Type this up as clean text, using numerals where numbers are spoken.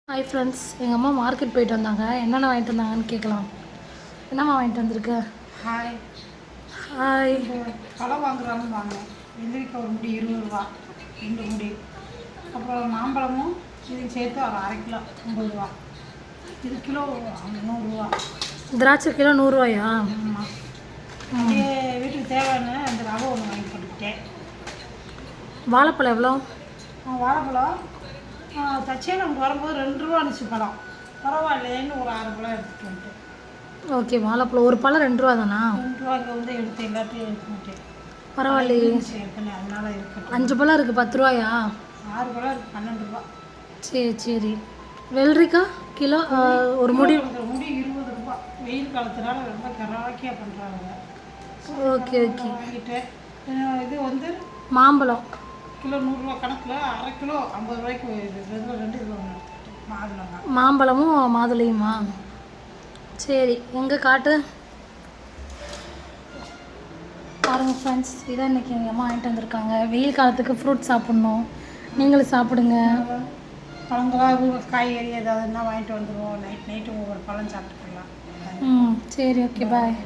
Hi friends, எங்கள் அம்மா market போயிட்டு வந்தாங்க. என்னென்ன வாங்கிட்டு வந்தாங்கன்னு கேட்கலாம். என்னம்மா வாங்கிட்டு வந்திருக்க? ஹாய். ஹாய். பழம் வாங்குறாங்கன்னு வாங்கினேன். வெள்ளரிக்காய் ஒரு முடி 20 ரூபா, 2 முடி. அப்புறம் மாம்பழமும் இதுக்கு சேர்த்து ஒரு அரை கிலோ 50 ரூபா. இது கிலோ 100 ரூபா. திராட்சை கிலோ 100 ரூபாயா? ஆமாம். அப்படியே வீட்டுக்கு தேவையான அந்த ரவை ஒன்று வாங்கி போட்டுக்கிட்டேன். வாழைப்பழம் எவ்வளோ? வாழைப்பழம் தச்சேன்னு நமக்கு வரும்போது 2 ரூபா இருந்துச்சு பழம். பரவாயில்லையேன்னு ஒரு 6 பழம் எடுத்துகிட்டு வந்துட்டேன். ஓகே, வாழைப்பழம் ஒரு பழம் 2 ரூபா தானா? 2 ரூபா இங்கே வந்து எடுத்து எல்லாத்தையும் எடுத்துக்கிட்டேன். பரவாயில்லையே. ஏற்கனவே அதனால இருக்கு. 5 பழம் இருக்குது 10 ரூபாயா? 6 பழம் இருக்குது 12 ரூபா. சரி சரி. வெள்ளரிக்காய் கிலோ ஒரு முடி 20 ரூபா. வெயில் காலத்தினால ரொம்ப கராக்கியாக பண்ணுறாங்க. Okay okay. வாங்கிட்டு இது வந்து மாம்பழம் கிலோ 100 ரூபா கணக்கில் அரை கிலோ 50 ரூபாய்க்கு இதில் 2 கிலோ ஒன்று எடுத்துக்கிட்டேன். மாதுளை மாம்பழமும் மாதுளையுமா? சரி, எங்கே காட்டு பாருங்கள் ஃப்ரெண்ட்ஸ். இதான் இன்றைக்கி எங்கள் அம்மா வாங்கிட்டு வந்திருக்காங்க. வெயில் காலத்துக்கு ஃப்ரூட் சாப்பிட்ணும். நீங்களும் சாப்பிடுங்க. பழங்களாக காய்கறி ஏதாவதுன்னா வாங்கிட்டு வந்துடுவோம். நைட்டு ஒவ்வொரு பழம் சாப்பிட்டுக்கலாம். சரி, ஓகே, பாய்.